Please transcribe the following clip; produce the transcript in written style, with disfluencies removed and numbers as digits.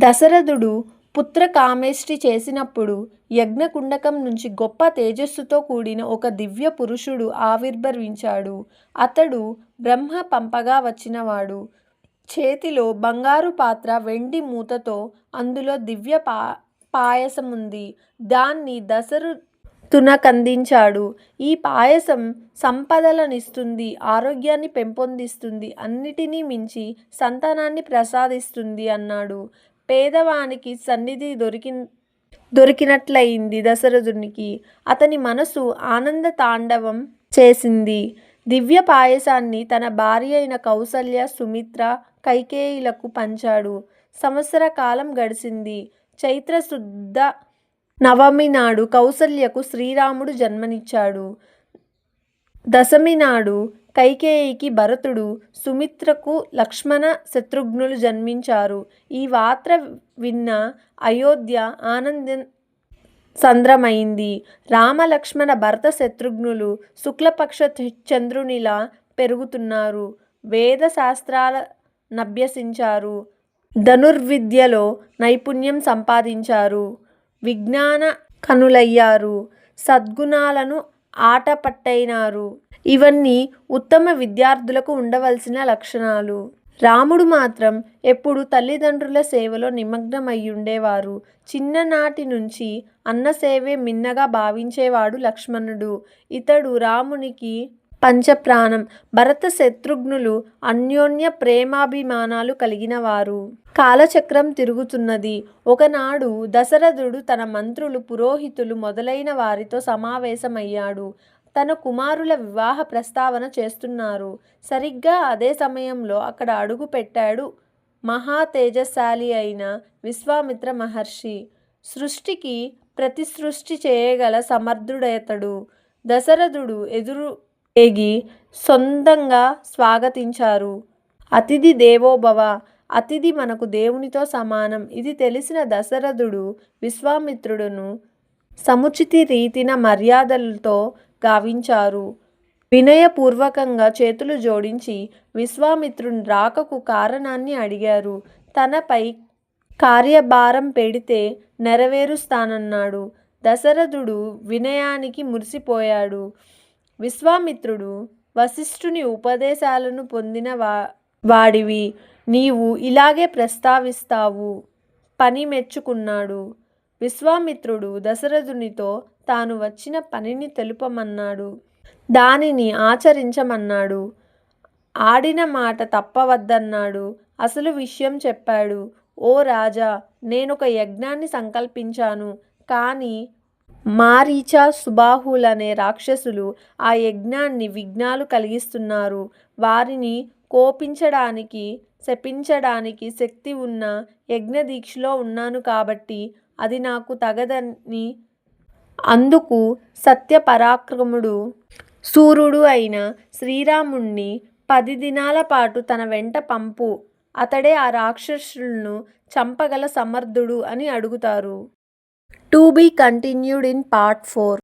దశరథుడు పుత్రకామేష్టి చేసినప్పుడు యజ్ఞకుండకం నుంచి గొప్ప తేజస్సుతో కూడిన ఒక దివ్య పురుషుడు ఆవిర్భవించాడు. అతడు బ్రహ్మ పంపగా వచ్చినవాడు. చేతిలో బంగారు పాత్ర, వెండి మూతతో అందులో దివ్య పాయసముంది. దాన్ని దశరథునకందించాడు. ఈ పాయసం సంపదలనిస్తుంది, ఆరోగ్యాన్ని పెంపొందిస్తుంది, అన్నిటినీ మించి సంతానాన్ని ప్రసాదిస్తుంది అన్నాడు. పేదవానికి సన్నిధి దొరికినట్లయింది దశరథునికి. అతని మనసు ఆనంద తాండవం చేసింది. దివ్య పాయసాన్ని తన భార్య అయిన కౌసల్య, సుమిత్ర, కైకేయిలకు పంచాడు. సంవత్సర కాలం గడిచింది. చైత్రశుద్ధ నవమి నాడు కౌసల్యకు శ్రీరాముడు జన్మనిచ్చాడు. దశమి నాడు కైకేయికి భరతుడు, సుమిత్రకు లక్ష్మణ, శత్రుఘ్నులు జన్మించారు. ఈ వార్త విన్న అయోధ్య ఆనంద సంద్రమైంది. రామ, లక్ష్మణ, భరత, శత్రుఘ్నులు శుక్లపక్ష చంద్రునిలా పెరుగుతున్నారు. వేద శాస్త్రాలనభ్యసించారు. ధనుర్విద్యలో నైపుణ్యం సంపాదించారు. విజ్ఞాన కనులయ్యారు. సద్గుణాలను ఆటపట్టైనారు. ఇవన్నీ ఉత్తమ విద్యార్థులకు ఉండవలసిన లక్షణాలు. రాముడు మాత్రం ఎప్పుడూ తల్లిదండ్రుల సేవలో నిమగ్నమయ్యుండేవారు. చిన్ననాటి నుంచి అన్నసేవే మిన్నగా భావించేవాడు లక్ష్మణుడు. ఇతడు రామునికి పంచప్రాణం. భరత, శత్రుఘ్నులు అన్యోన్య ప్రేమాభిమానాలు కలిగినవారు. కాలచక్రం తిరుగుతున్నది. ఒకనాడు దశరథుడు తన మంత్రులు, పురోహితులు మొదలైన వారితో సమావేశమయ్యాడు. తన కుమారుల వివాహ ప్రస్తావన చేస్తున్నారు. సరిగ్గా అదే సమయంలో అక్కడ అడుగు పెట్టాడు మహా తేజశాలి అయిన విశ్వామిత్ర మహర్షి. సృష్టికి ప్రతిసృష్టి చేయగల సమర్థుడతడు. దశరథుడు ఎదురేగి సొంతంగా స్వాగతించారు. అతిథి దేవోభవ, అతిథి మనకు దేవునితో సమానం. ఇది తెలిసిన దశరథుడు విశ్వామిత్రుడును సముచిత రీతిన మర్యాదలతో గావించారు. వినయపూర్వకంగా చేతులు జోడించి విశ్వామిత్రుని రాకకు కారణాన్ని అడిగారు. తనపై కార్యభారం పెడితే నెరవేరుస్తానన్నాడు. దశరథుడు వినయానికి మురిసిపోయాడు. విశ్వామిత్రుడు, వశిష్ఠుని ఉపదేశాలను పొందిన వాడివి, నీవు ఇలాగే ప్రస్తావిస్తావు పని మెచ్చుకున్నాడు. విశ్వామిత్రుడు దశరథునితో తాను వచ్చిన పనిని తెలుపమన్నాడు. దానిని ఆచరించమన్నాడు. ఆడిన మాట తప్పవద్దన్నాడు. అసలు విషయం చెప్పాడు. ఓ రాజా, నేనొక యజ్ఞాన్ని సంకల్పించాను. కానీ మారీచ, సుబాహులనే రాక్షసులు ఆ యజ్ఞాన్ని విఘ్నాలు కలిగిస్తున్నారు. వారిని కోపించడానికి, శపించడానికి శక్తి ఉన్న యజ్ఞదీక్షలో ఉన్నాను కాబట్టి అది నాకు తగదని, అందుకు సత్యపరాక్రముడు, శూరుడు అయిన శ్రీరాముణ్ణి 10 దినాల పాటు తన వెంట పంపు. అతడే ఆ రాక్షసులను చంపగల సమర్థుడు అని అడుగుతారు. To be continued in part 4.